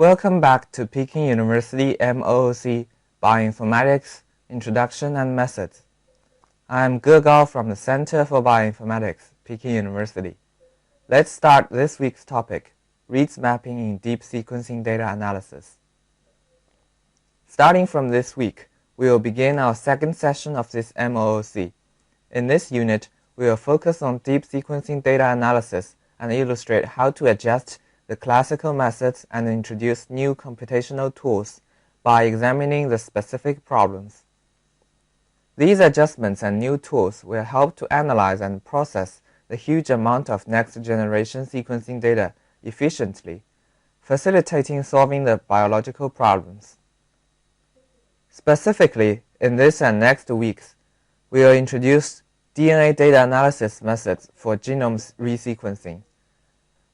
Welcome back to Peking University MOOC Bioinformatics Introduction and Methods. I am Ge Gao from the Center for Bioinformatics, Peking University. Let's start this week's topic, reads mapping in deep sequencing data analysis. Starting from this week, we will begin our second session of this MOOC. In this unit, we will focus on deep sequencing data analysis and illustrate how to adjust the classical methods and introduce new computational tools by examining the specific problems. These adjustments and new tools will help to analyze and process the huge amount of next-generation sequencing data efficiently, facilitating solving the biological problems. Specifically, in this and next weeks, we will introduce DNA data analysis methods for genome resequencing.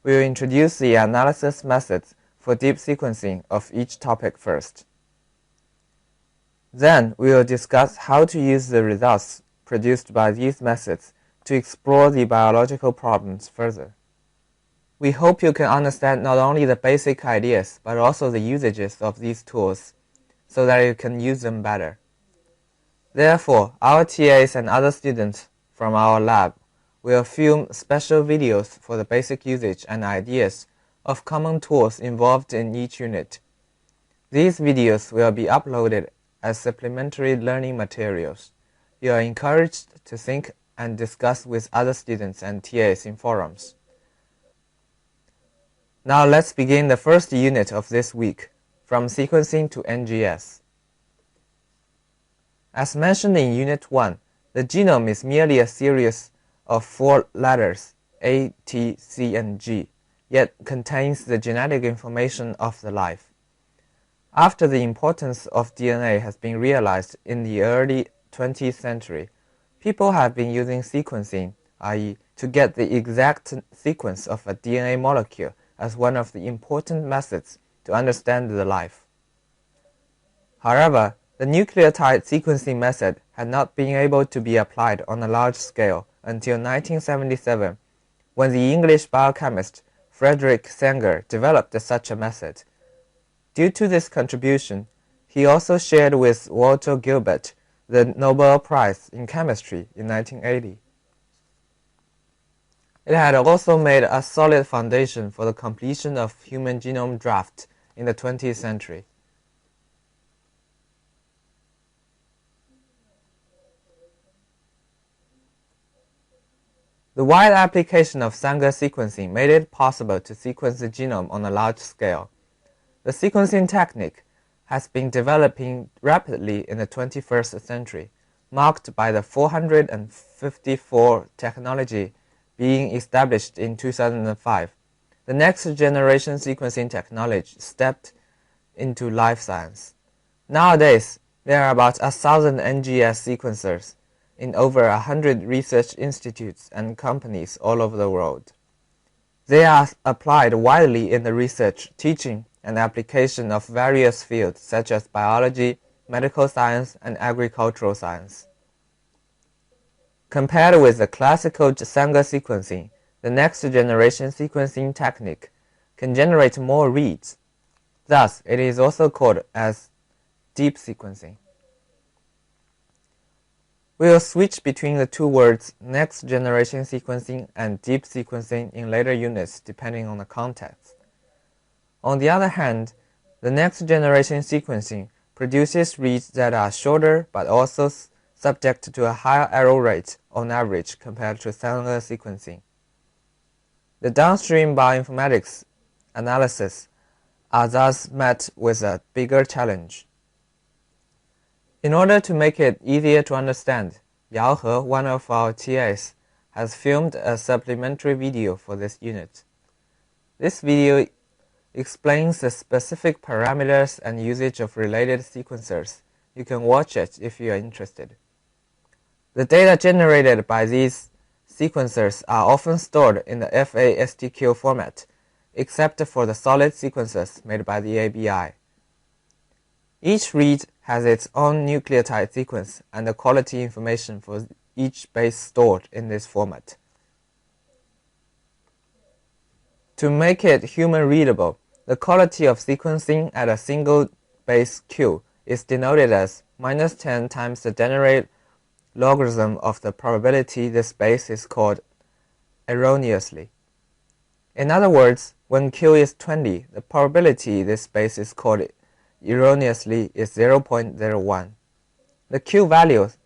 We will introduce the analysis methods for deep sequencing of each topic first. Then, we will discuss how to use the results produced by these methods to explore the biological problems further. We hope you can understand not only the basic ideas, but also the usages of these tools, so that you can use them better. Therefore, our TAs and other students from our lab will film special videos for the basic usage and ideas of common tools involved in each unit. These videos will be uploaded as supplementary learning materials. You are encouraged to think and discuss with other students and TAs in forums. Now let's begin the first unit of this week, from sequencing to NGS. As mentioned in Unit 1, the genome is merely a series of 4 letters, A, T, C, and G, yet contains the genetic information of the life. After the importance of DNA has been realized in the early 20th century, people have been using sequencing, i.e., to get the exact sequence of a DNA molecule, as one of the important methods to understand the life. However, the nucleotide sequencing method had not been able to be applied on a large scale until 1977, when the English biochemist Frederick Sanger developed such a method. Due to this contribution, he also shared with Walter Gilbert the Nobel Prize in Chemistry in 1980. It had also made a solid foundation for the completion of human genome draft in the 20th century. The wide application of Sanger sequencing made it possible to sequence the genome on a large scale. The sequencing technique has been developing rapidly in the 21st century, marked by the 454 technology being established in 2005. The next generation sequencing technology stepped into life science. Nowadays, there are about 1,000 NGS sequencers in over 100 research institutes and companies all over the world. They are applied widely in the research, teaching, and application of various fields such as biology, medical science, and agricultural science. Compared with the classical Sanger sequencing, the next generation sequencing technique can generate more reads. Thus, it is also called as deep sequencing. We will switch between the two words next-generation sequencing and deep sequencing in later units depending on the context. On the other hand, the next-generation sequencing produces reads that are shorter but also subject to a higher error rate on average compared to Sanger sequencing. The downstream bioinformatics analysis are thus met with a bigger challenge. In order to make it easier to understand, Yao He, one of our TAs, has filmed a supplementary video for this unit. This video explains the specific parameters and usage of related sequencers. You can watch it if you are interested. The data generated by these sequencers are often stored in the FASTQ format, except for the solid sequences made by the ABI. Each read has its own nucleotide sequence and the quality information for each base stored in this format. To make it human readable, the quality of sequencing at a single base Q is denoted as -10 times the degenerate logarithm of the probability this base is called erroneously. In other words, when Q is 20, the probability this base is called erroneously is 0.01. The Q values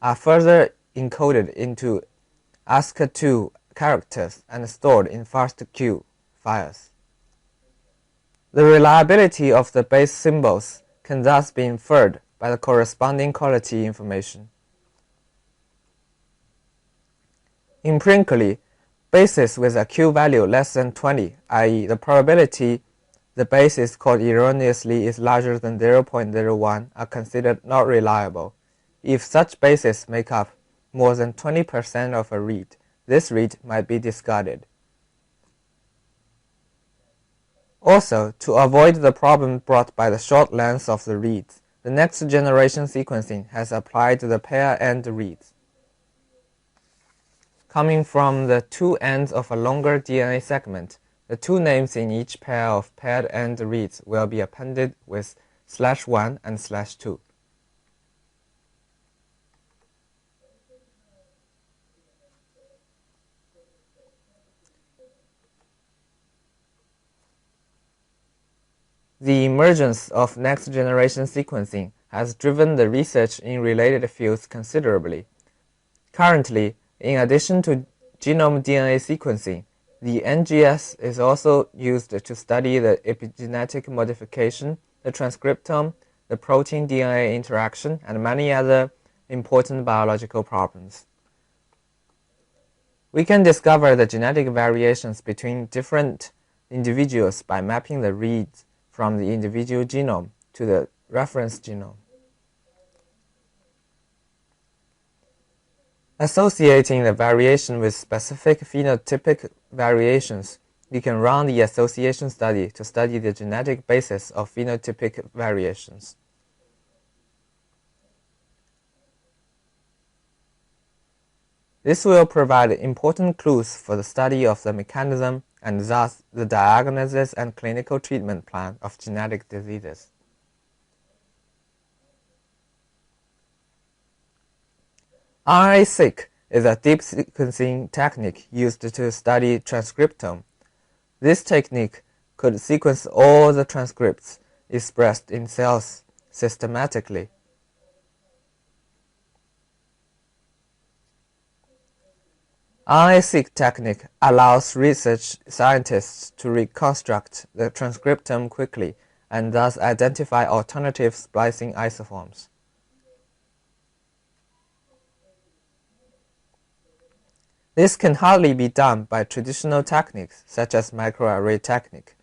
are further encoded into ASCII2 characters and stored in FASTQ files. The reliability of the base symbols can thus be inferred by the corresponding quality information. Empirically, bases with a Q value less than 20, i.e. the probability the base is called erroneously is larger than 0.01, are considered not reliable. If such bases make up more than 20% of a read, this read might be discarded. Also, to avoid the problem brought by the short length of the reads, the next generation sequencing has applied the pair-end reads. Coming from the two ends of a longer DNA segment, the two names in each pair of paired-end reads will be appended with /1 and /2. The emergence of next-generation sequencing has driven the research in related fields considerably. Currently, in addition to genome DNA sequencing, the NGS is also used to study the epigenetic modification, the transcriptome, the protein-DNA interaction, and many other important biological problems. We can discover the genetic variations between different individuals by mapping the reads from the individual genome to the reference genome. Associating the variation with specific phenotypic variations, we can run the association study to study the genetic basis of phenotypic variations. This will provide important clues for the study of the mechanism and thus the diagnosis and clinical treatment plan of genetic diseases. RNA-seq is a deep sequencing technique used to study transcriptome. This technique could sequence all the transcripts expressed in cells systematically. RNA-seq technique allows research scientists to reconstruct the transcriptome quickly and thus identify alternative splicing isoforms. This can hardly be done by traditional techniques such as microarray technique.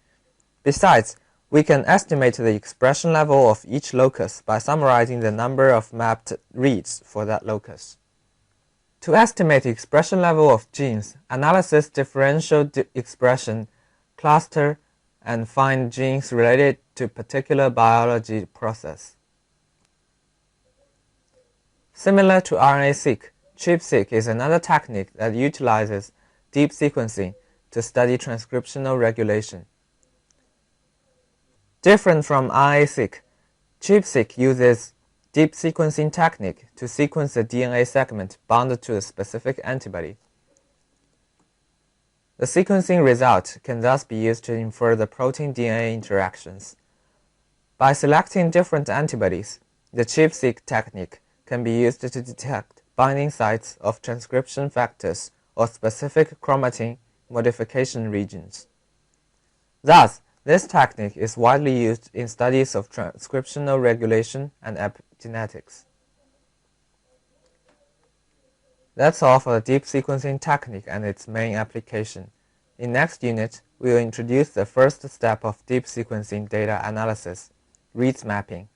Besides, we can estimate the expression level of each locus by summarizing the number of mapped reads for that locus. To estimate the expression level of genes, analyze differential expression, cluster, and find genes related to particular biology process. Similar to RNA-seq, ChIP-seq is another technique that utilizes deep sequencing to study transcriptional regulation. Different from RNA-seq, ChIP-seq uses deep sequencing technique to sequence the DNA segment bound to a specific antibody. The sequencing result can thus be used to infer the protein-DNA interactions. By selecting different antibodies, the ChIP-seq technique can be used to detect binding sites of transcription factors or specific chromatin modification regions. Thus, this technique is widely used in studies of transcriptional regulation and epigenetics. That's all for the deep sequencing technique and its main application. In next unit, we will introduce the first step of deep sequencing data analysis, reads mapping.